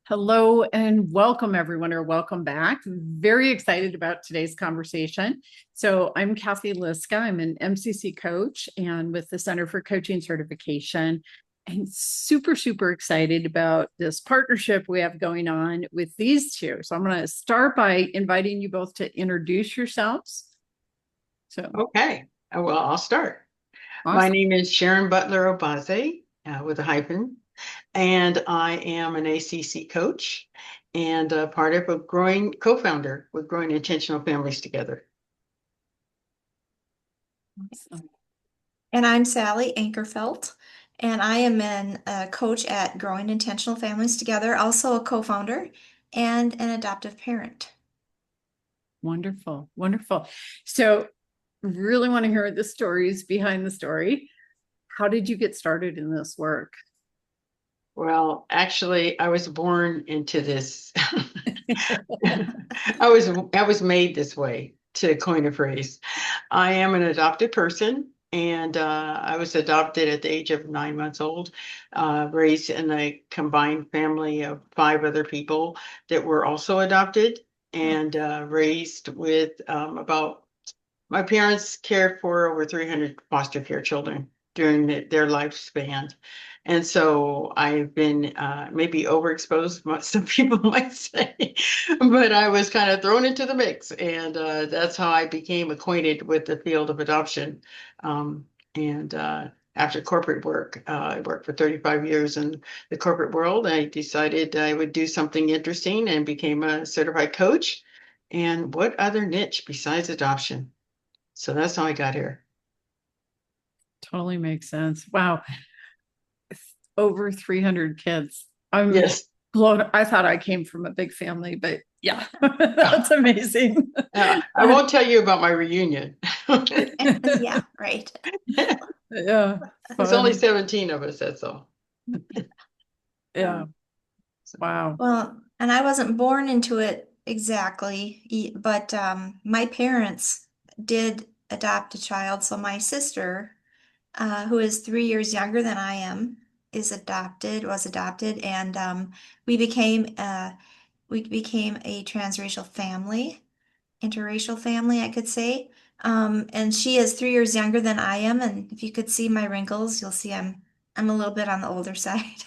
Hello and welcome, everyone, or welcome back. Very excited about today's conversation. So, I'm Cathy Liska. I'm an MCC coach and with the Center for Coaching Certification. And super excited about this partnership we have going on with these two. So, I'm going to start by inviting you both to introduce yourselves. So, Okay, well, I'll start. My awesome. name is Sharon Butler-Obazee with a hyphen, and I am an ACC coach and part of a growing co-founder with Growing Intentional Families Together. Awesome. And I'm Sally Ankerfelt, and I am a coach at Growing Intentional Families Together, also a co-founder and an adoptive parent. Wonderful. So, really want to hear the stories behind the story. How did you get started in this work? Well, actually, I was born into this. I was made this way, to coin a phrase. I am an adopted person, and I was adopted at the age of 9 months old, raised in a combined family of five other people that were also adopted, and raised with about my parents cared for over 300 foster care children during their lifespan. And so I've been maybe overexposed, some people might say, but I was kind of thrown into the mix. And that's how I became acquainted with the field of adoption. And after corporate work, I worked for 35 years in the corporate world. I decided I would do something interesting and became a certified coach. And what other niche besides adoption? So that's how I got here. Totally makes sense. Wow. Over 300 kids. I'm Yes. blown. I thought I came from a big family, but yeah, that's amazing. I won't tell you about my reunion. Yeah, right. Yeah, It's only fun. 17 of us, that's all. Yeah, So, wow. Well, and I wasn't born into it exactly, but my parents did adopt a child. So my sister, who is 3 years younger than I am, was adopted, and we became we became a transracial family, interracial family, I could say. And she is 3 years younger than I am, and if you could see my wrinkles, you'll see I'm a little bit on the older side.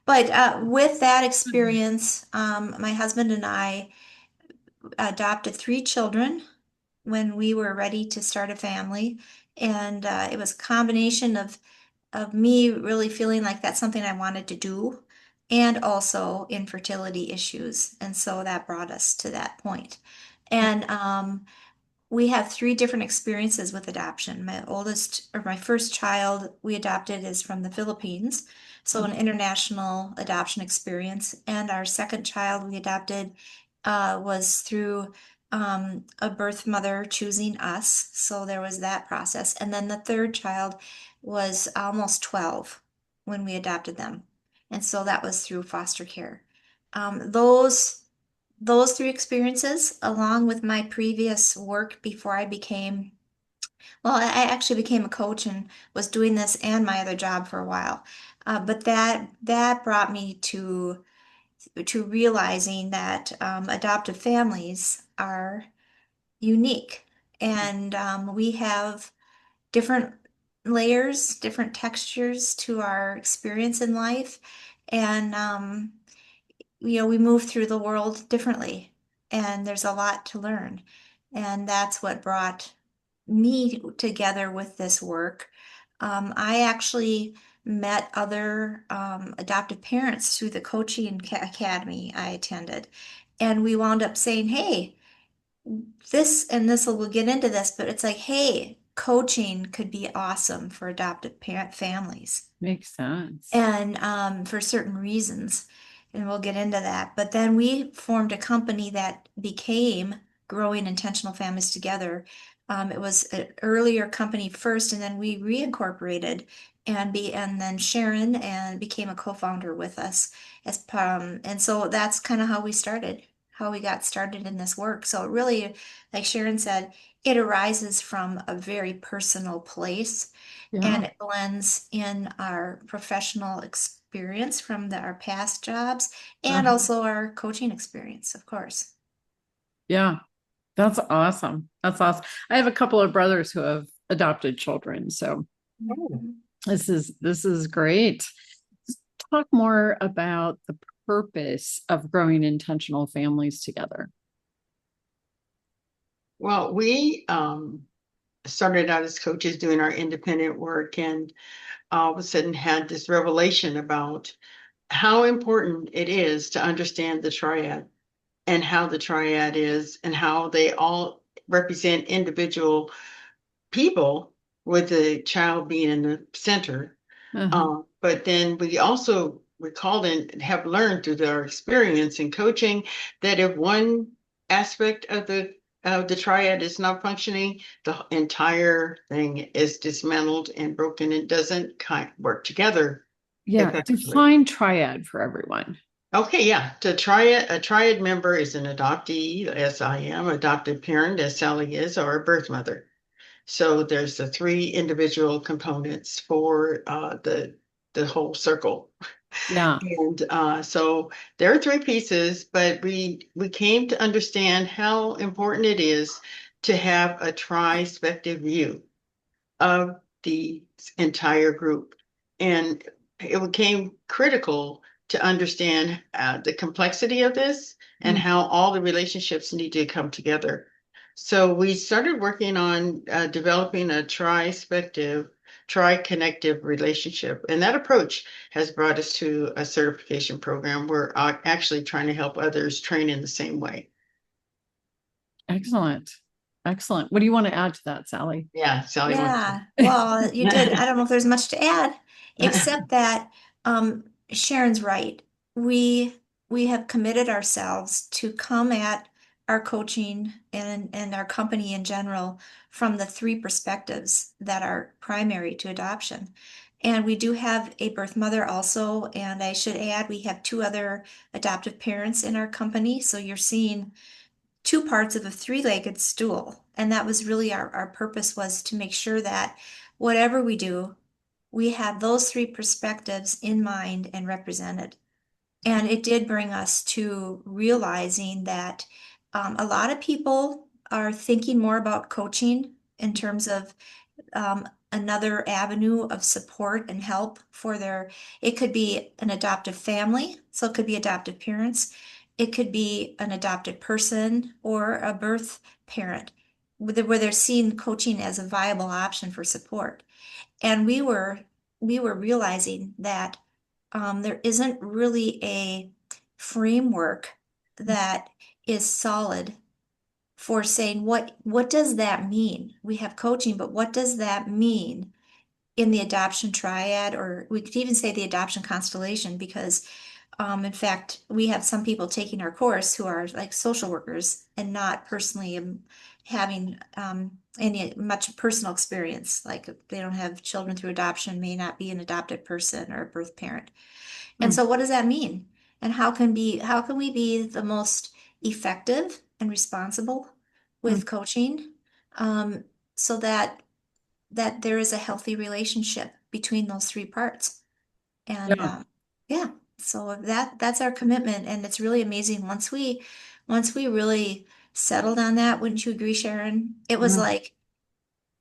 But with that experience, my husband and I adopted three children when we were ready to start a family, and it was a combination of me really feeling like that's something I wanted to do, and also infertility issues. And so that brought us to that point. And we have three different experiences with adoption. My first child we adopted is from the Philippines, so an international adoption experience. And our second child we adopted was through a birth mother choosing us. So there was that process. And then the third child was almost 12 when we adopted them. And so that was through foster care. Um, those those three experiences, along with my previous work before I actually became a coach and was doing this and my other job for a while. But that brought me to realizing that adoptive families are unique, and we have different layers, different textures to our experience in life, and we move through the world differently, and there's a lot to learn. And that's what brought me together with this work. I actually met other adoptive parents through the coaching academy I attended, and we wound up saying, hey, we'll get into this, but it's like, hey, coaching could be awesome for adoptive parent families Makes sense. and for certain reasons. And we'll get into that. But then we formed a company that became Growing Intentional Families Together. It was an earlier company first, and then we reincorporated and then Sharon and became a co-founder with us and so that's kind of how we got started in this work. So it really, like Sharon said, it arises from a very personal place, Yeah. and it blends in our professional experience from our past jobs and also our coaching experience, of course. Yeah, that's awesome. That's awesome. I have a couple of brothers who have adopted children, so this is great. Talk more about the purpose of growing intentional families together. Well, we started out as coaches doing our independent work, and all of a sudden had this revelation about how important it is to understand the triad and how the triad is and how they all represent individual people with the child being in the center. But then we also recalled and have learned through our experience in coaching that if one aspect of the triad is not functioning, the entire thing is dismantled and broken and doesn't work together Yeah, effectively. define triad for everyone. Okay, yeah. A triad member is an adoptee, as I am, adopted parent, as Sally is, or a birth mother. So there's the three individual components for the whole circle. Yeah. And so there are three pieces, but we came to understand how important it is to have a tri-spective view of the entire group. And it became critical to understand the complexity of this and how all the relationships need to come together. So we started working on developing a tri-spective, tri-connective relationship. And that approach has brought us to a certification program. We're actually trying to help others train in the same way. Excellent. Excellent. What do you want to add to that, Sally? Yeah, Sally wants Yeah, well, you did. I don't know if there's much to add, except that Sharon's right. We we have committed ourselves to come at our coaching and our company in general from the three perspectives that are primary to adoption. And we do have a birth mother also, and I should add, we have two other adoptive parents in our company. So you're seeing two parts of a three-legged stool. And that was really our purpose, was to make sure that whatever we do, we have those three perspectives in mind and represented. And it did bring us to realizing that a lot of people are thinking more about coaching in terms of another avenue of support and help for it could be an adoptive family, so it could be adoptive parents, it could be an adopted person or a birth parent, where they're seeing coaching as a viable option for support. And we were realizing that there isn't really a framework that is solid for saying what does that mean? We have coaching, but what does that mean in the adoption triad, or we could even say the adoption constellation, because in fact, we have some people taking our course who are like social workers and not personally having any much personal experience, like they don't have children through adoption, may not be an adopted person or a birth parent. And so what does that mean? And how can we be the most effective and responsible with coaching, so that there is a healthy relationship between those three parts? And Yeah. yeah, so that's our commitment, and it's really amazing once we really settled on that. Wouldn't you agree, Sharon? It was like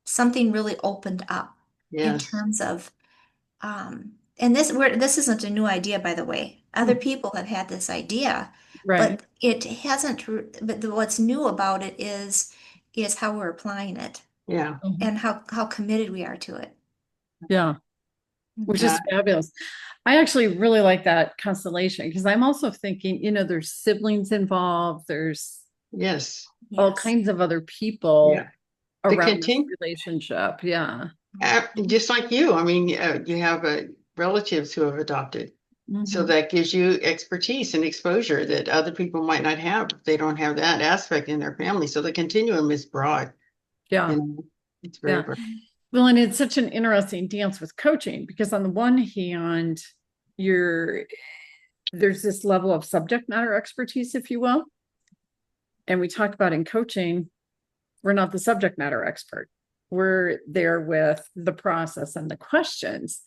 something really opened up in Yes. terms of and this isn't a new idea, by the way. Other people have had this idea, Right. but it hasn't. But what's new about it is how we're applying it Yeah. and how committed we are to it. Yeah. Which Yeah. is fabulous. I actually really like that constellation because I'm also thinking, there's siblings involved, there's Yes. all Yes. kinds of other people Yeah. The around this continue, relationship. Yeah. just like you. I mean, you have relatives who have adopted. So that gives you expertise and exposure that other people might not have if they don't have that aspect in their family. So the continuum is broad. Yeah. And it's very Yeah. broad. Well, and it's such an interesting dance with coaching because on the one hand, there's this level of subject matter expertise, if you will. And we talk about in coaching, we're not the subject matter expert. We're there with the process and the questions.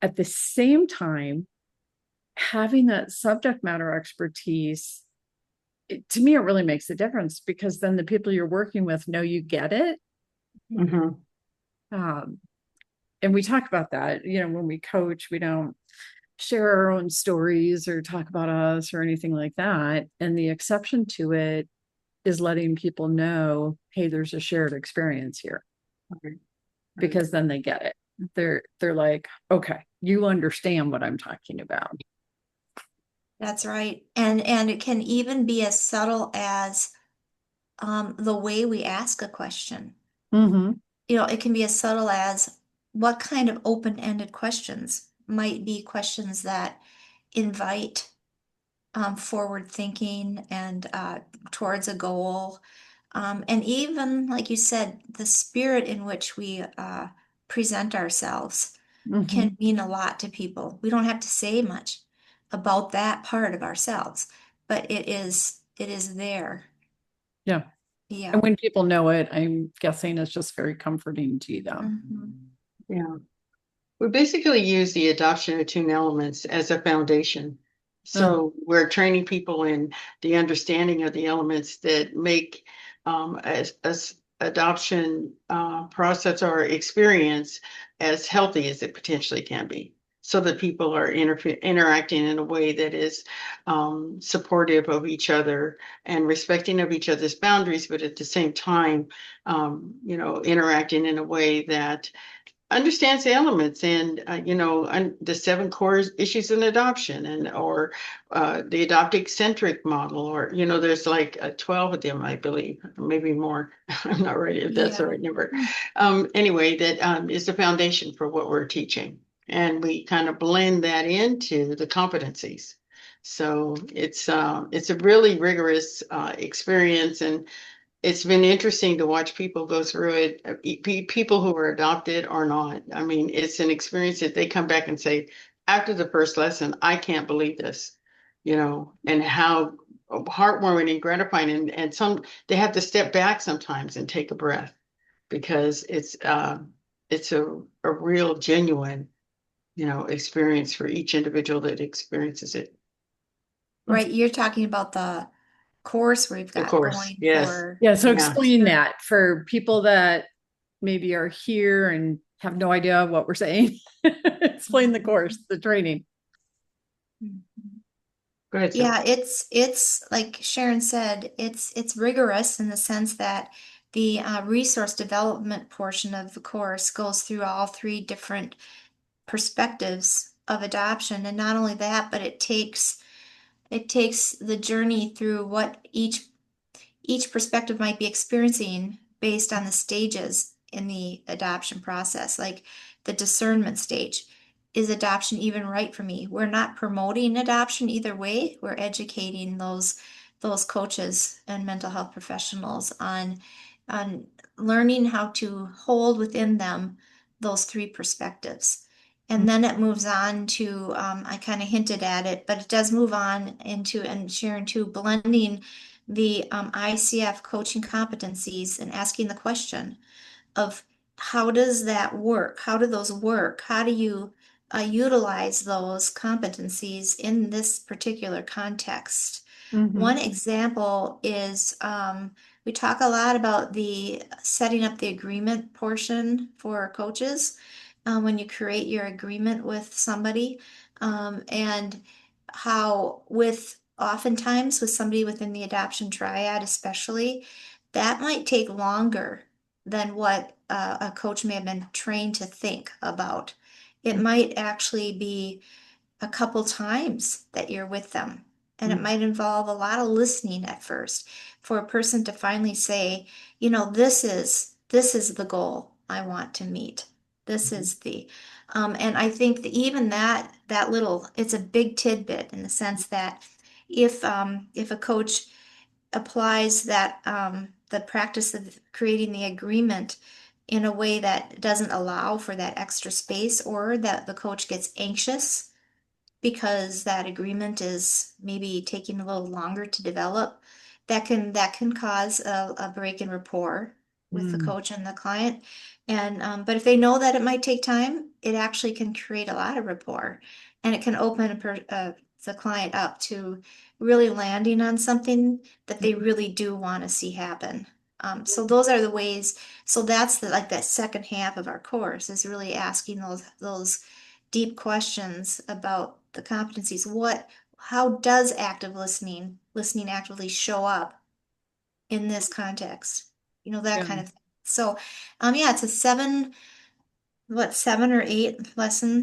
At the same time, having that subject matter expertise, to me, it really makes a difference, because then the people you're working with know you get it. Mm-hmm. And we talk about that, when we coach, we don't share our own stories or talk about us or anything like that. And the exception to it is letting people know, hey, there's a shared experience here, because then they get it. They're like, okay, you understand what I'm talking about. That's right. And it can even be as subtle as the way we ask a question. Mm-hmm. It can be as subtle as what kind of open-ended questions might be questions that invite forward thinking and towards a goal. And even, like you said, the spirit in which we present ourselves can mean a lot to people. We don't have to say much about that part of ourselves, but it is there. Yeah. Yeah. And when people know it, I'm guessing it's just very comforting to them. Mhm. Yeah. We basically use the adoption of tune elements as a foundation. So we're training people in the understanding of the elements that make as adoption process or experience as healthy as it potentially can be. So that people are interacting in a way that is supportive of each other and respecting of each other's boundaries, but at the same time, interacting in a way that understands the elements and the seven core issues in adoption and or the adoptic-centric model, or there's like 12 of them, I believe, maybe more. I'm not right if that's the Yeah. right number. Anyway, that is the foundation for what we're teaching, and we kind of blend that into the competencies. So it's a really rigorous experience, and it's been interesting to watch people go through it, people who are adopted or not. I mean, it's an experience that they come back and say, after the first lesson, I can't believe this, and how heartwarming and gratifying. And they have to step back sometimes and take a breath, because it's a real genuine, experience for each individual that experiences it. Right. You're talking about the course we've Of got course, going yes. for. Yeah. So Yeah. explain that for people that maybe are here and have no idea what we're saying. Explain the course, the training. Mhm. Go ahead, Sue. Yeah, it's like Sharon said, it's rigorous in the sense that the resource development portion of the course goes through all three different perspectives of adoption. And not only that, but it takes the journey through what each perspective might be experiencing based on the stages in the adoption process, like the discernment stage. Is adoption even right for me? We're not promoting adoption either way. We're educating those coaches and mental health professionals on learning how to hold within them those three perspectives. And then it moves on to, I kind of hinted at it, but it does move on into, and Sharon too, blending the ICF coaching competencies and asking the question of how does that work? How do those work? How do you utilize those competencies in this particular context? One example is we talk a lot about the setting up the agreement portion for coaches when you create your agreement with somebody, and how with oftentimes with somebody within the adoption triad especially, that might take longer than what a coach may have been trained to think about. It might actually be a couple times that you're with them. And it might involve a lot of listening at first for a person to finally say, this is the goal I want to meet. This is and I think that even that little, it's a big tidbit in the sense that if a coach applies that the practice of creating the agreement in a way that doesn't allow for that extra space, or that the coach gets anxious because that agreement is maybe taking a little longer to develop, that can cause a break in rapport with the coach and the client. And but if they know that it might take time, it actually can create a lot of rapport, and it can open the client up to really landing on something that they really do want to see happen. So those are the ways. So that's like that second half of our course is really asking those deep questions about the competencies. How does active listening actively show up in this context? That Yeah. kind of thing. So, yeah, it's a 7 or 8 lesson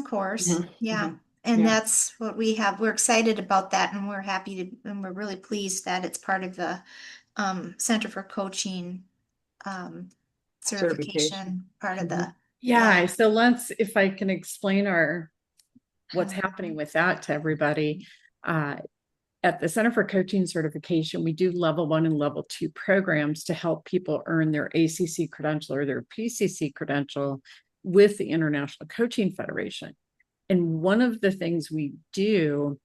course. Yeah. And Yeah. that's what we have. We're excited about that, and we're and we're really pleased that it's part of the Center for Coaching Certification. certification part of the, Yeah. yeah. So if I can explain what's happening with that to everybody. At the Center for Coaching Certification, we do level 1 and level 2 programs to help people earn their ACC credential or their PCC credential with the International Coaching Federation. And one of the things we do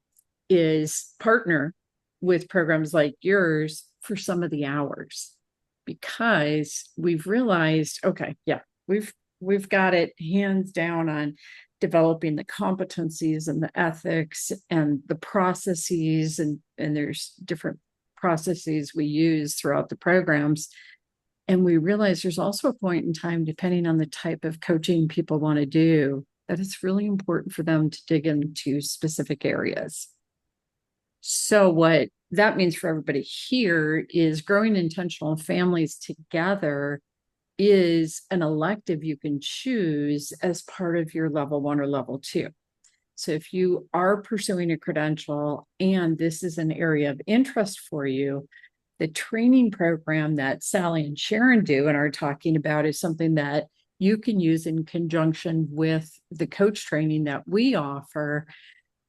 is partner with programs like yours for some of the hours, because we've realized, okay, yeah, we've got it hands down on developing the competencies and the ethics and the processes, and there's different processes we use throughout the programs. And we realize there's also a point in time, depending on the type of coaching people want to do, that it's really important for them to dig into specific areas. So what that means for everybody here is growing intentional families together is an elective you can choose as part of your level 1 or level 2. So if you are pursuing a credential and this is an area of interest for you, the training program that Sally and Sharon do and are talking about is something that you can use in conjunction with the coach training that we offer,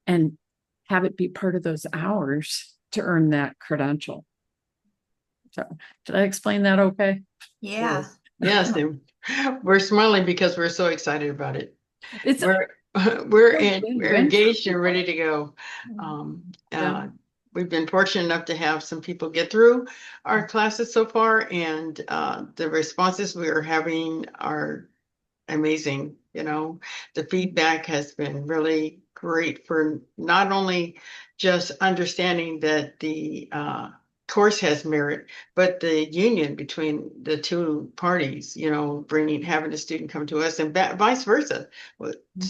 and have it be part of those hours to earn that credential. So did I explain that okay? Yeah. Yes, we're smiling because we're so excited about it. It's We're we're engaged and ready to go. Yeah. We've been fortunate enough to have some people get through our classes so far, and the responses we are having are amazing. The feedback has been really great for not only just understanding that the course has merit, but the union between the two parties, having a student come to us and vice versa.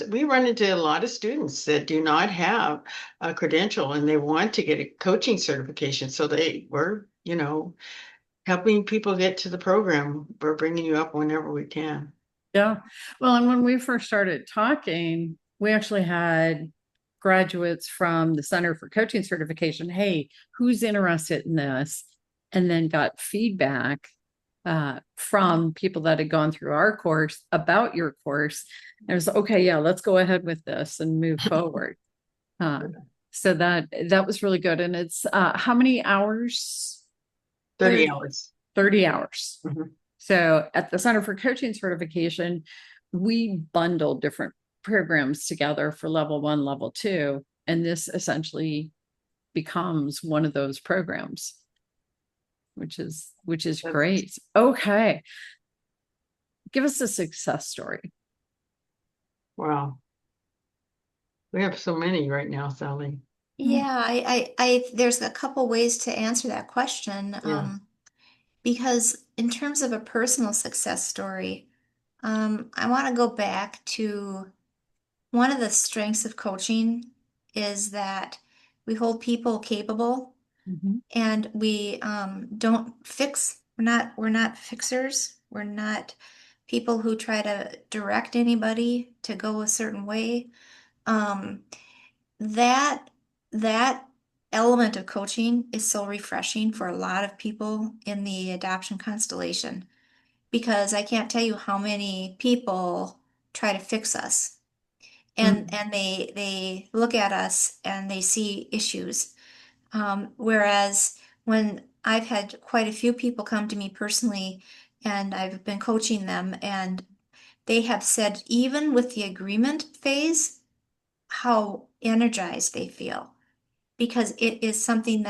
We run into a lot of students that do not have a credential and they want to get a coaching certification. So we're, helping people get to the program. We're bringing you up whenever we can. Yeah. Well, and when we first started talking, we actually had graduates from the Center for Coaching Certification. Hey, who's interested in this? And then got feedback from people that had gone through our course about your course. And it was okay, yeah, let's go ahead with this and move forward. So that was really good. And it's how many hours? 30 hours. 30 hours. Mm-hmm. So at the Center for Coaching Certification, we bundle different programs together for level 1, level 2, and this essentially becomes one of those programs, which is great. Okay. Give us a success story. Wow. We have so many right now, Sally. Yeah, there's a couple ways to answer that question. Yeah. Because in terms of a personal success story, I want to go back to one of the strengths of coaching is that we hold people capable, and we don't fix. We're not fixers. We're not people who try to direct anybody to go a certain way. Um, that that element of coaching is so refreshing for a lot of people in the adoption constellation, because I can't tell you how many people try to fix us, and they look at us and they see issues. Whereas when I've had quite a few people come to me personally and I've been coaching them, and they have said, even with the agreement phase, how energized they feel, because it is something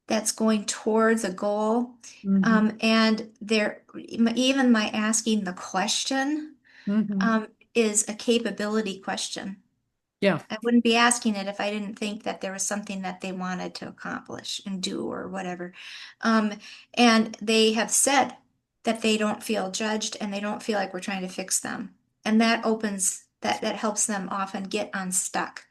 that's going towards a goal. And even my asking the question is a capability question. Yeah. I wouldn't be asking it if I didn't think that there was something that they wanted to accomplish and do or whatever. Um, and they have said that they don't feel judged and they don't feel like we're trying to fix them. And that helps them often get unstuck.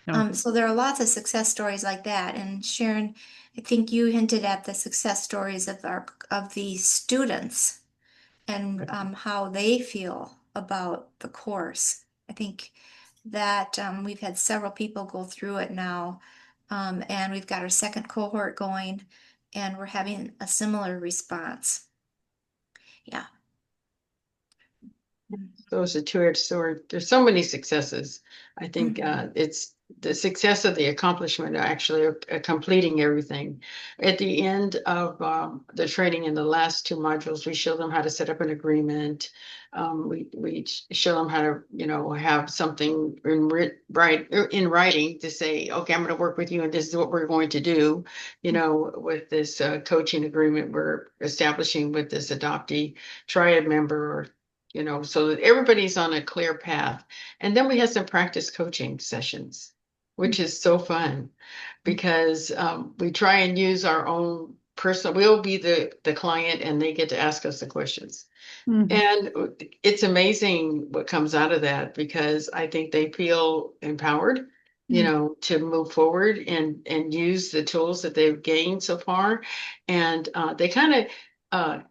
Yeah. So there are lots of success stories like that. And Sharon, I think you hinted at the success stories of the students and how they feel about the course. I think that we've had several people go through it now, and we've got our second cohort going, and we're having a similar response. Yeah. So it's a two-edged sword. There's so many successes. I think it's the success of the accomplishment, actually completing everything. At the end of the training in the last two modules, we show them how to set up an agreement. We show them how to, have something in writing to say, okay, I'm going to work with you, and this is what we're going to do. With this coaching agreement we're establishing with this adoptee triad member, or so that everybody's on a clear path. And then we have some practice coaching sessions, which is so fun because we try and use our own personal, we'll be the client and they get to ask us the questions. Mhm. And it's amazing what comes out of that because I think they feel empowered, to move forward and use the tools that they've gained so far. And they kind of,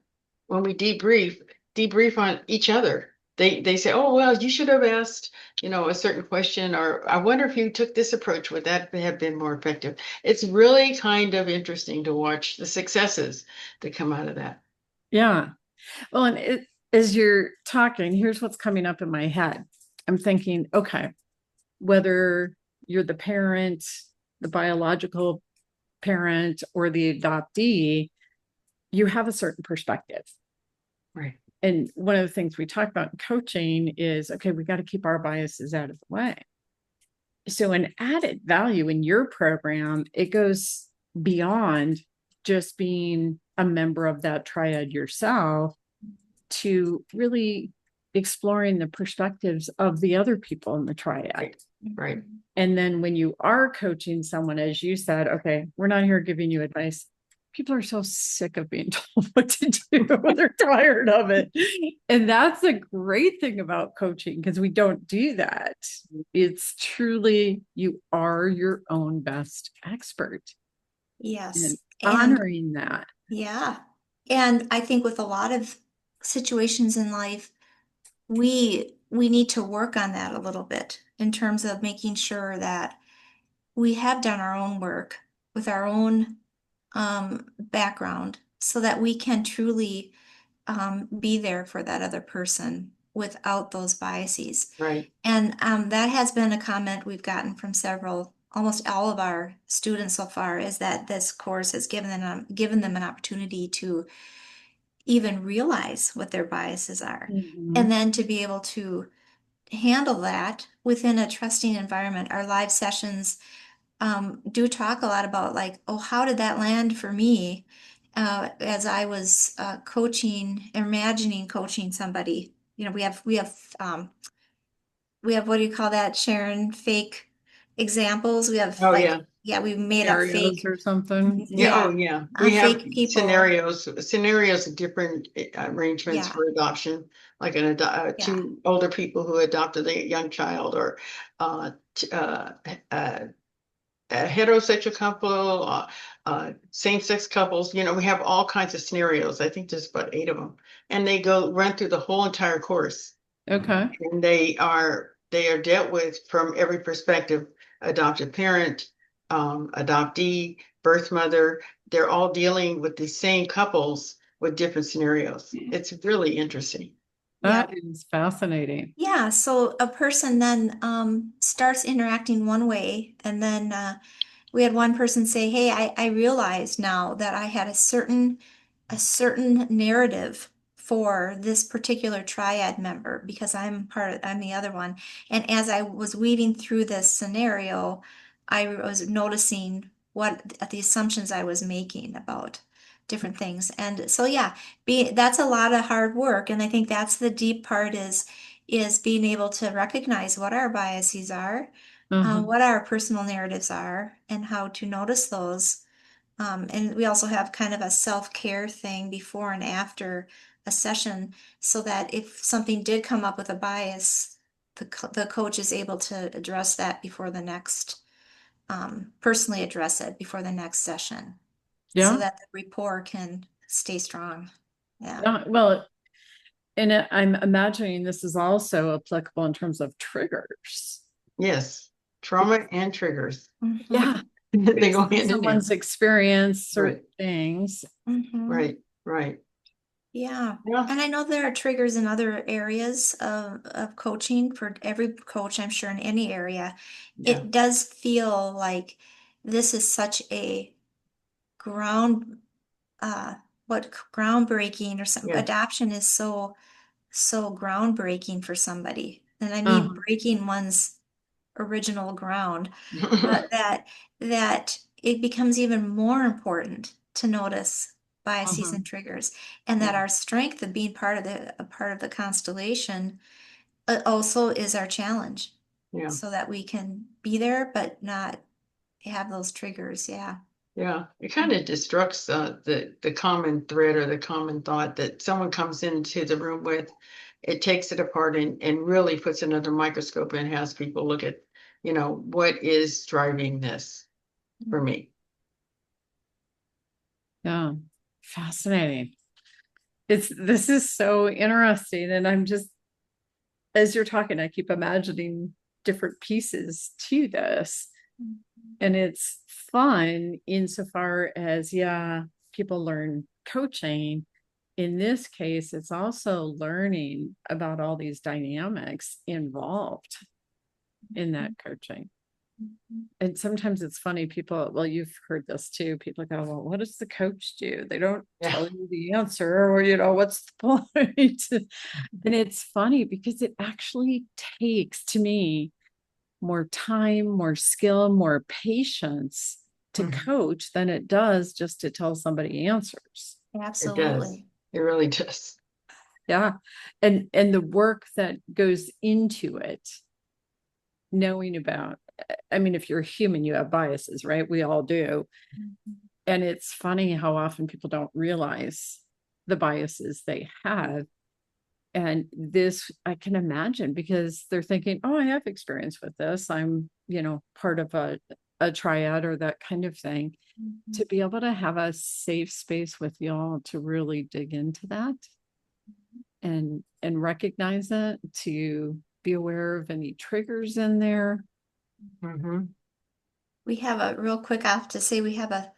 when we debrief on each other. They say, "Oh, well, you should have asked, a certain question, or I wonder if you took this approach, would that have been more effective?" It's really kind of interesting to watch the successes that come out of that. Yeah. Well, and as you're talking, here's what's coming up in my head. I'm thinking, okay, whether you're the parent, the biological parent, or the adoptee, you have a certain perspective. Right. And one of the things we talk about in coaching is, okay, we got to keep our biases out of the way. So an added value in your program, it goes beyond just being a member of that triad yourself to really exploring the perspectives of the other people in the triad. Right. And then when you are coaching someone, as you said, okay, we're not here giving you advice. People are so sick of being told what to do. They're tired of it. And that's a great thing about coaching because we don't do that. It's truly, you are your own best expert and Yes. And honoring that. yeah. And I think with a lot of situations in life, we need to work on that a little bit in terms of making sure that we have done our own work with our own background so that we can truly be there for that other person without those biases. Right. And that has been a comment we've gotten from almost all of our students so far, is that this course has given them an opportunity to even realize what their biases are, Mhm. and then to be able to handle that within a trusting environment. Our live sessions do talk a lot about, like, oh, how did that land for me as I was imagining coaching somebody. We have what do you call that, Sharon? Fake examples. We have, Oh, like, yeah. yeah, we made up Scenarios fake, or something. Yeah. Yeah. Oh, yeah. We have fake people. scenarios of different arrangements Yeah, for adoption, like yeah, two older people who adopted a young child, or uh, a heterosexual couple, same-sex couples. We have all kinds of scenarios. I think there's about 8 of them, and they go run through the whole entire course, Okay. and they are dealt with from every perspective: adoptive parent, adoptee, birth mother. They're all dealing with the same couples with different scenarios. It's really interesting. yeah. That is fascinating. Yeah, so a person then starts interacting one way, and then we had one person say, "Hey, I realized now that I had a certain narrative for this particular triad member because I'm the other one. And as I was weaving through this scenario, I was noticing what the assumptions I was making about different things. And so yeah, that's a lot of hard work. And I think that's the deep part, is being able to recognize what our biases are, Uh-huh. what our personal narratives are and how to notice those. And we also have kind of a self-care thing before and after a session so that if something did come up with a bias, the coach is able to address that before the next, personally address it before the next session so Yeah. that the rapport can stay strong. Yeah. Yeah. Well, and I'm imagining this is also applicable in terms of triggers. Yes, trauma and triggers. Yeah. Mhm. They Based go on hand in hand. someone's experience, certain Right, things. Mhm. right, right. Yeah. Yeah, And I know there are triggers in other areas of coaching for every coach, I'm sure in any area. yeah. It does feel like this is such a ground, what groundbreaking or some Yes. adoption is so groundbreaking for somebody. And I mean Uh-huh. breaking one's original ground, that that it becomes even more important to notice biases Uh-huh. and triggers, and Yeah, that our strength of being part of the constellation also is our challenge, yeah, so that we can be there but not have those triggers. Yeah. yeah. It kind of destructs the common thread or the common thought that someone comes into the room with. It takes it apart and really puts it under a microscope and has people look at, what is driving this for me. Yeah. Fascinating. This is so interesting. And I'm just, as you're talking, I keep imagining different pieces to this. And it's fun insofar as, yeah, people learn coaching. In this case, it's also learning about all these dynamics involved in that coaching. And sometimes it's funny, people, well, you've heard this too. People go, well, what does the coach do? They don't Yeah. tell you the answer, or, what's the point? And it's funny because it actually takes, to me, more time, more skill, more patience to Mhm. coach than it does just to tell somebody answers. It does. Absolutely. It really does. Yeah. And the work that goes into it, knowing about, I mean, if you're a human, you have biases, right? We all do. And it's funny how often people don't realize the biases they have. And this, I can imagine, because they're thinking, oh, I have experience with this. I'm, part of a triad or that kind of thing. Mhm. To be able to have a safe space with y'all to really dig into that and recognize it, to be aware of any triggers in there. Hmm. We have a real quick, I have to say, we have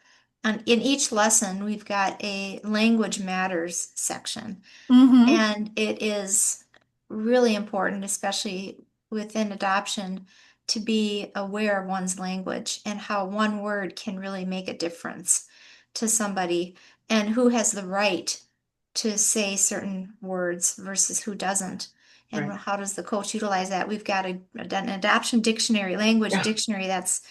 in each lesson, we've got a language matters section. Mm-hmm. And it is really important, especially within adoption, to be aware of one's language and how one word can really make a difference to somebody, and who has the right to say certain words versus who doesn't. And Right. how does the coach utilize that? We've got an adoption dictionary, language Yeah. dictionary that's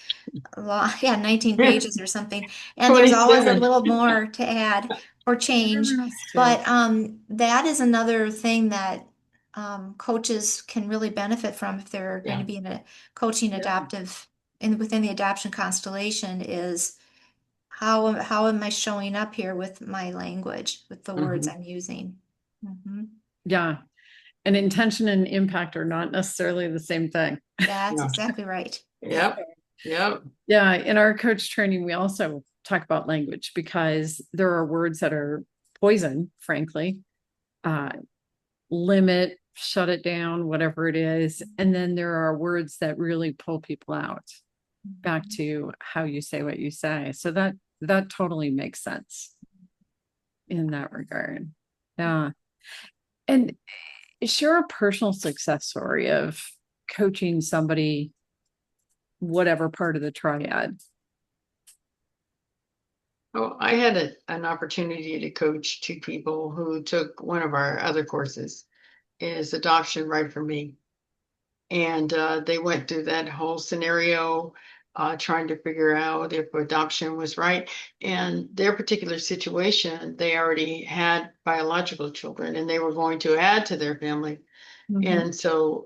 yeah, 19 pages or something. And there's always a 27. little more to add or change. Interesting. But that is another thing that coaches can really benefit from if they're going to Yeah. be in a coaching Yeah. adoptive and within the adoption constellation is how am I showing up here with my language, with the words Hmm. I'm using? Mhm. Yeah. And intention and impact are not necessarily the same thing. That's Yeah. exactly right. Yep. Yep. Yeah. In our coach training, we also talk about language because there are words that are poison, frankly. Uh, limit, shut it down, whatever it is. And then there are words that really pull people out back to how you say what you say. So that totally makes sense in that regard. Yeah. And share a personal success story of coaching somebody, whatever part of the triad. Oh, I had an opportunity to coach two people who took one of our other courses, is adoption right for me. And they went through that whole scenario, trying to figure out if adoption was right. And their particular situation, they already had biological children and they were going to add to their family. Mhm. And so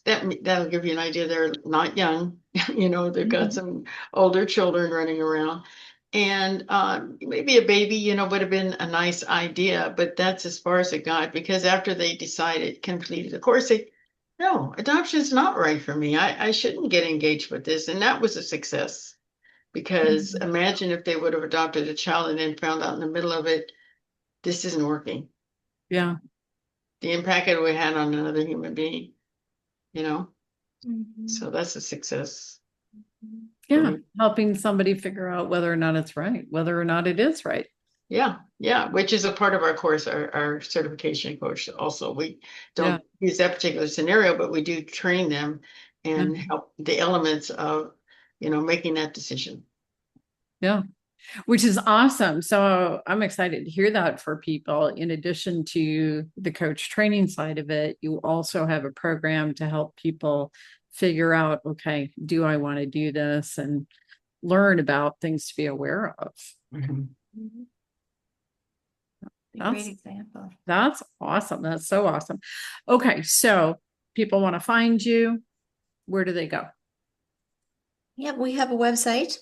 that'll give you an idea. They're not young, they've got Mhm. some older children running around. And maybe a baby, would have been a nice idea, but that's as far as it got because after they decided, completed the course, no, adoption's not right for me. I shouldn't get engaged with this. And that was a success because Mhm. imagine if they would have adopted a child and then found out in the middle of it, this isn't working. Yeah. The impact it would have had on another human being, you know? Mhm. So that's a success for Yeah. me. Helping somebody figure out whether or not it's right, whether or not it is right. Yeah, yeah, which is a part of our course, our certification course. Also, we Yeah. don't use that particular scenario, but we do train them Yeah. and help the elements of, making that decision. Yeah. Which is awesome. So I'm excited to hear that for people. In addition to the coach training side of it, you also have a program to help people figure out, okay, do I want to do this and learn about things to be aware of. Mhm. Mhm. A great That's example. that's awesome. That's so awesome. Okay, so people want to find you. Where do they go? Yep, we have a website.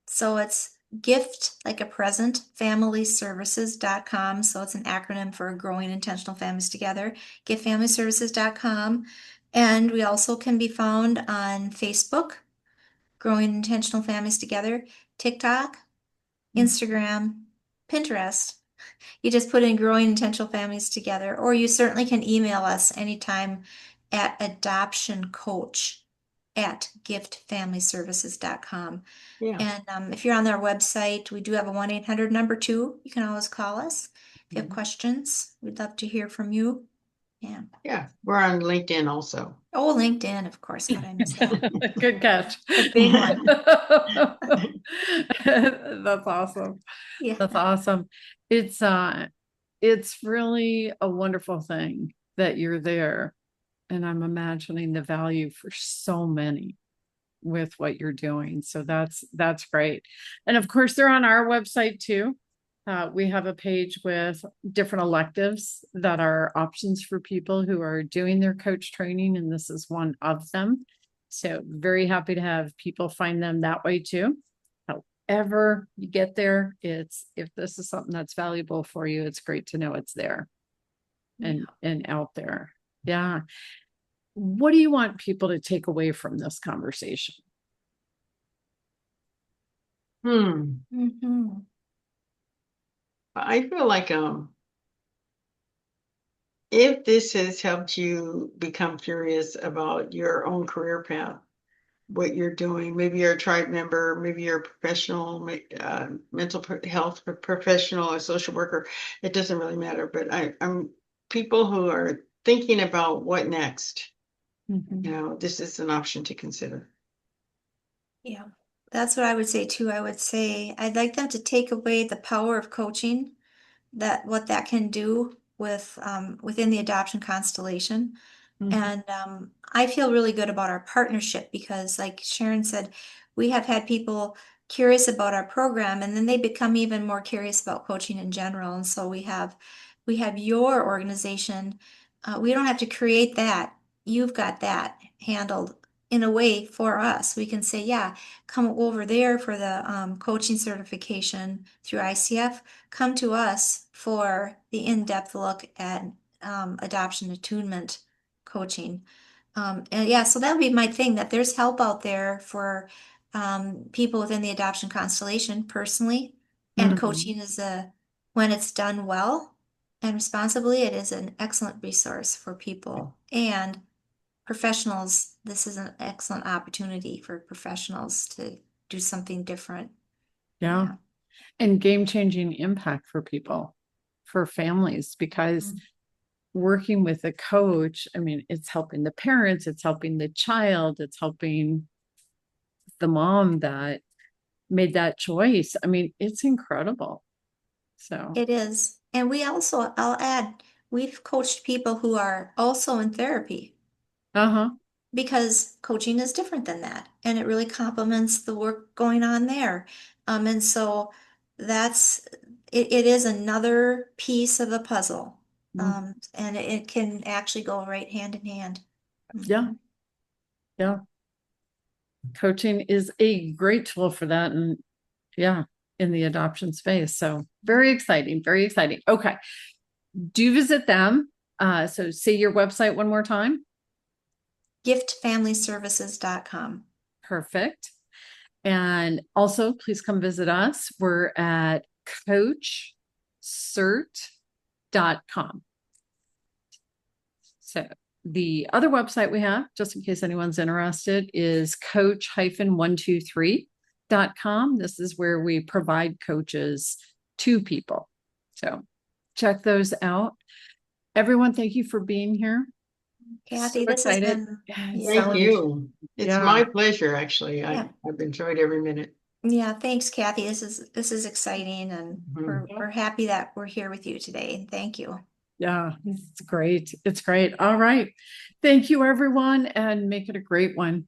So it's gift, like a present, familyservices.com. So it's an acronym for Growing Intentional Families Together, giftfamilyservices.com. And we also can be found on Facebook, Growing Intentional Families Together, TikTok, Instagram, Pinterest. You just put in Growing Intentional Families Together, or you certainly can email us anytime at adoptioncoach@giftfamilyservices.com. Yeah, And if you're on our website, we do have a 1-800 number too. You can always call us if you have Mhm. questions. We'd love to hear from you. Yeah. Yeah, we're on LinkedIn also. Oh, LinkedIn, of course. How'd I miss that? Good catch. The big one. That's awesome. Yeah. That's awesome. It's really a wonderful thing that you're there. And I'm imagining the value for so many with what you're doing. So that's great. And of course, they're on our website too. We have a page with different electives that are options for people who are doing their coach training, and this is one of them. So very happy to have people find them that way too. However you get there, it's if this is something that's valuable for you, it's great to know it's there Yeah. and out there. Yeah. What do you want people to take away from this conversation? Mm-hmm. I feel like if this has helped you become curious about your own career path, what you're doing, maybe you're a tribe member, maybe you're a professional, mental health professional, a social worker, it doesn't really matter. But I'm people who are thinking about what next, Mhm. this is an option to consider. Yeah. That's what I would say too. I would say I'd like them to take away the power of coaching, that what that can do with within the adoption constellation. Mhm. And I feel really good about our partnership because, like Sharon said, we have had people curious about our program, and then they become even more curious about coaching in general. And so we have your organization. We don't have to create that. You've got that handled in a way for us. We can say, yeah, come over there for the coaching certification through ICF. Come to us for the in-depth look at adoption attunement coaching. And yeah, so that would be my thing, that there's help out there for people within the adoption constellation personally. And Mhm. coaching is when it's done well and responsibly, it is an excellent resource for people and professionals. This is an excellent opportunity for professionals to do something different. Yeah. Yeah. And game-changing impact for people, for families, because Mm-hmm. working with a coach, I mean, it's helping the parents, it's helping the child, it's helping the mom that made that choice. I mean, it's incredible. So, It is. And we also, I'll add, we've coached people who are also in therapy uh-huh. because coaching is different than that. And it really complements the work going on there. And so that's, it is another piece of the puzzle And it can actually go right hand in hand. Yeah. Yeah. Coaching is a great tool for that. And yeah, in the adoption space. So very exciting, very exciting. Okay. Do visit them. So say your website one more time. Giftfamilyservices.com. Perfect. And also please come visit us. We're at coachcert.com. So the other website we have, just in case anyone's interested, is coach-123.com. This is where we provide coaches to people. So check those out. Everyone, thank you for being here. Kathy, So this has excited. been, Thank you. It's Yeah. my pleasure, actually. Yeah. I've enjoyed every minute. yeah, thanks, Kathy. This is exciting, and we're happy that we're here with you today. Thank you. Yeah, it's great. It's great. All right. Thank you, everyone, and make it a great one.